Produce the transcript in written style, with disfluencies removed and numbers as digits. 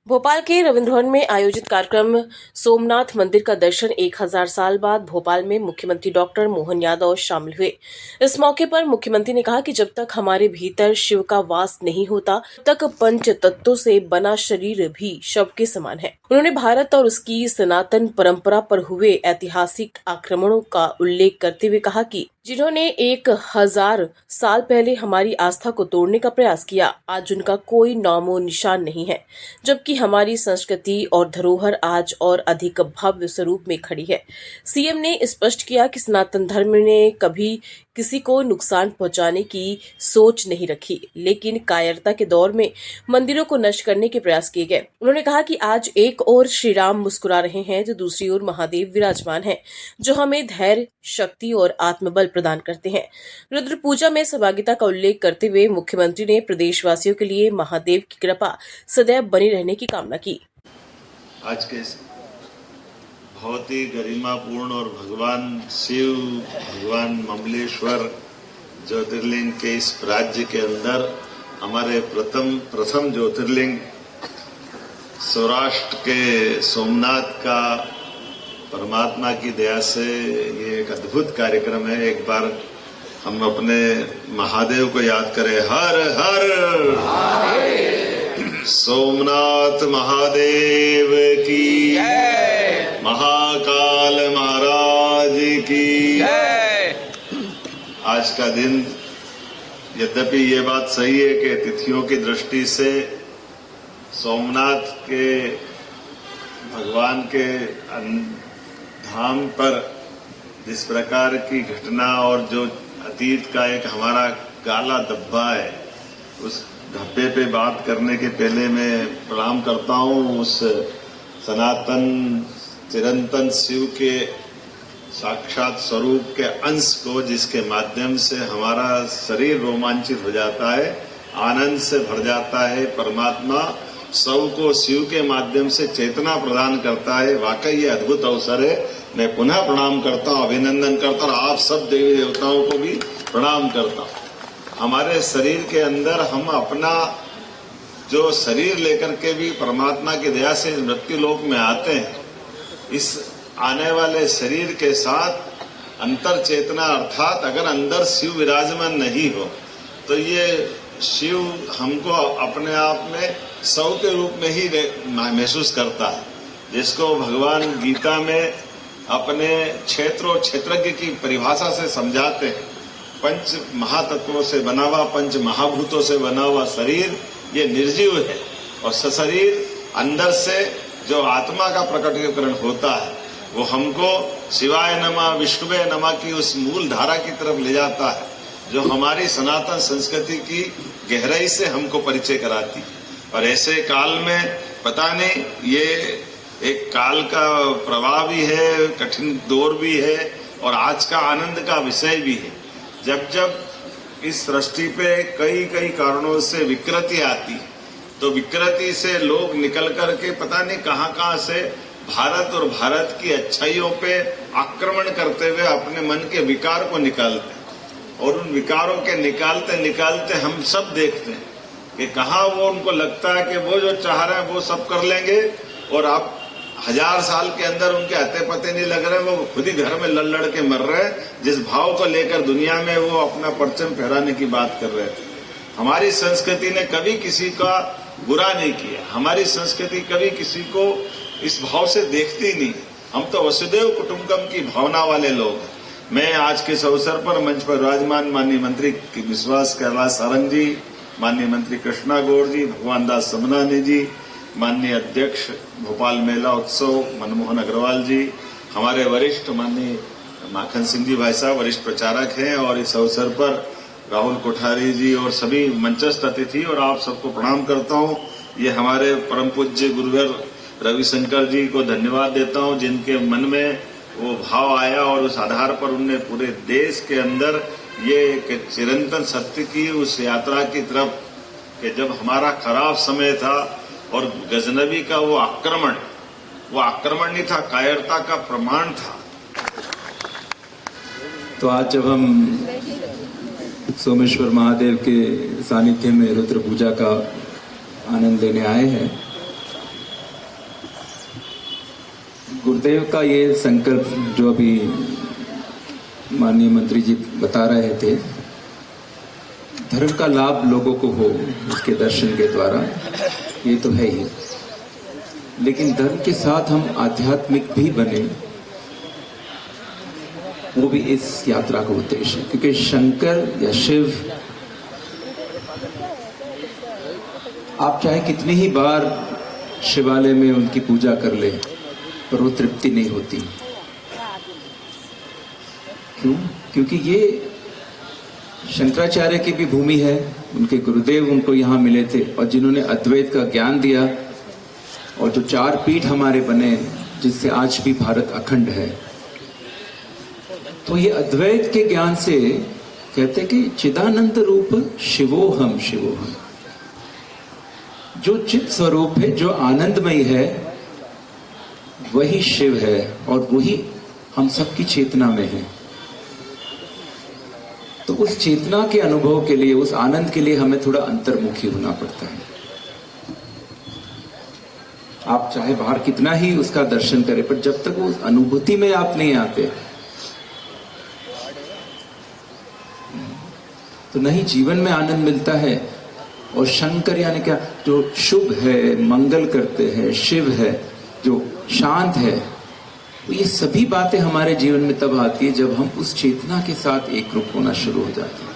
भोपाल के रविंद्र भवन में आयोजित कार्यक्रम सोमनाथ मंदिर का दर्शन 1000 साल बाद भोपाल में मुख्यमंत्री डॉक्टर मोहन यादव शामिल हुए। इस मौके पर मुख्यमंत्री ने कहा कि जब तक हमारे भीतर शिव का वास नहीं होता तब तक पंच तत्वों से बना शरीर भी शव के समान है। उन्होंने भारत और उसकी सनातन परंपरा पर हुए ऐतिहासिक आक्रमणों का उल्लेख करते हुए कहा कि जिन्होंने 1000 साल पहले हमारी आस्था को तोड़ने का प्रयास किया, आज उनका कोई नामो निशान नहीं है, जबकि हमारी संस्कृति और धरोहर आज और अधिक भव्य स्वरूप में खड़ी है। सीएम ने स्पष्ट किया कि सनातन धर्म ने कभी किसी को नुकसान पहुंचाने की सोच नहीं रखी, लेकिन कायरता के दौर में मंदिरों को नष्ट करने के प्रयास किए गए। उन्होंने कहा कि आज एक ओर श्री राम मुस्कुरा रहे हैं तो दूसरी ओर महादेव विराजमान हैं, जो हमें धैर्य, शक्ति और आत्मबल प्रदान करते हैं। रुद्र पूजा में सहभागिता का उल्लेख करते हुए मुख्यमंत्री ने प्रदेशवासियों के लिए महादेव की कृपा सदैव बनी रहने की कामना की। आज के बहुत ही गरिमापूर्ण और भगवान शिव, भगवान ममलेश्वर ज्योतिर्लिंग के इस राज्य के अंदर हमारे प्रथम ज्योतिर्लिंग सौराष्ट्र के सोमनाथ का परमात्मा की दया से ये एक अद्भुत कार्यक्रम है। एक बार हम अपने महादेव को याद करें। हर हर सोमनाथ महादेव की, महाकाल महाराज की। आज का दिन, यद्यपि ये बात सही है कि तिथियों की दृष्टि से सोमनाथ के भगवान के धाम पर जिस प्रकार की घटना और जो अतीत का एक हमारा काला धब्बा है, उस धब्बे पे बात करने के पहले मैं प्रणाम करता हूँ उस सनातन चिरंतन शिव के साक्षात स्वरूप के अंश को, जिसके माध्यम से हमारा शरीर रोमांचित हो जाता है, आनंद से भर जाता है। परमात्मा सबको शिव के माध्यम से चेतना प्रदान करता है। वाकई ये अद्भुत अवसर है। मैं पुनः प्रणाम करता हूँ, अभिनंदन करता हूँ, आप सब देवी देवताओं को भी प्रणाम करता हूँ। हमारे शरीर के अंदर हम अपना जो शरीर लेकर के भी परमात्मा की दया से मृत्यु लोक में आते हैं, इस आने वाले शरीर के साथ अंतर चेतना, अर्थात अगर अंदर शिव विराजमान नहीं हो तो ये शिव हमको अपने आप में सौ के रूप में ही महसूस करता है, जिसको भगवान गीता में अपने क्षेत्रज्ञ की परिभाषा से समझाते हैं। पंच महातत्वों से बना हुआ, पंच महाभूतों से बना हुआ शरीर ये निर्जीव है, और सशरीर अंदर से जो आत्मा का प्रकटीकरण होता है वो हमको शिवाय नमः, विष्णुवे नमः की उस मूल धारा की तरफ ले जाता है, जो हमारी सनातन संस्कृति की गहराई से हमको परिचय कराती है। और ऐसे काल में पता नहीं, ये एक काल का प्रवाह भी है, कठिन दौर भी है, और आज का आनंद का विषय भी है। जब जब इस सृष्टि पे कई कारणों से विकृति आती, तो विकृति से लोग निकल करके पता नहीं कहां से भारत और भारत की अच्छाइयों पे आक्रमण करते हुए अपने मन के विकार को निकालते हैं। और उन विकारों के निकालते हम सब देखते हैं कि कहाँ वो उनको लगता है कि वो जो चाह रहे हैं वो सब कर लेंगे, और आप 1000 साल के अंदर उनके हत्ते पते नहीं लग रहे, वो खुद ही घर में लड़ के मर रहे हैं, जिस भाव को लेकर दुनिया में वो अपना परचम फहराने की बात कर रहे थे। हमारी संस्कृति ने कभी किसी का बुरा नहीं किया, हमारी संस्कृति कभी किसी को इस भाव से देखती नहीं। हम तो वसुदेव कुटुंबकम की भावना वाले लोग हैं। मैं आज के इस अवसर पर मंच पर विराजमान माननीय मंत्री विश्वास कैलाश सारंग जी, माननीय मंत्री कृष्णा गौड़ जी, भगवान दास समनानी जी, माननीय अध्यक्ष भोपाल मेला उत्सव मनमोहन अग्रवाल जी, हमारे वरिष्ठ माननीय माखन सिंह जी भाई साहब वरिष्ठ प्रचारक हैं, और इस अवसर पर राहुल कोठारी जी और सभी मंचस्थ अतिथि, और आप सबको प्रणाम करता हूं। ये हमारे परम पूज्य गुरुवर रविशंकर जी को धन्यवाद देता हूं, जिनके मन में वो भाव आया और उस आधार पर उनने पूरे देश के अंदर ये एक चिरंतन सत्य की उस यात्रा की तरफ, कि जब हमारा खराब समय था और गजनबी का वो आक्रमण नहीं था, कायरता का प्रमाण था। तो आज जब हम सोमेश्वर महादेव के सानिध्य में रुद्र पूजा का आनंद लेने आए हैं, गुरुदेव का ये संकल्प जो अभी माननीय मंत्री जी बता रहे थे, धर्म का लाभ लोगों को हो उसके दर्शन के द्वारा, ये तो है ही, लेकिन धर्म के साथ हम आध्यात्मिक भी बने, वो भी इस यात्रा का उद्देश्य है। क्योंकि शंकर या शिव आप चाहे कितनी ही बार शिवालय में उनकी पूजा कर ले, पर वो तृप्ति नहीं होती। क्यों? क्योंकि ये शंकराचार्य की भी भूमि है, उनके गुरुदेव उनको यहाँ मिले थे और जिन्होंने अद्वैत का ज्ञान दिया, और जो 4 पीठ हमारे बने जिससे आज भी भारत अखंड है। तो ये अद्वैत के ज्ञान से कहते हैं कि चिदानंद रूप शिवोहम शिवोहम, जो चित स्वरूप है, जो आनंदमय है, वही शिव है और वही हम सबकी चेतना में है। तो उस चेतना के अनुभव के लिए, उस आनंद के लिए हमें थोड़ा अंतर्मुखी होना पड़ता है। आप चाहे बाहर कितना ही उसका दर्शन करें, पर जब तक उस अनुभूति में आप नहीं आते तो नहीं जीवन में आनंद मिलता है। और शंकर यानी क्या? जो शुभ है, मंगल करते हैं, शिव है, जो शांत है, तो ये सभी बातें हमारे जीवन में तब आती है जब हम उस चेतना के साथ एकरूप होना शुरू हो जाते हैं।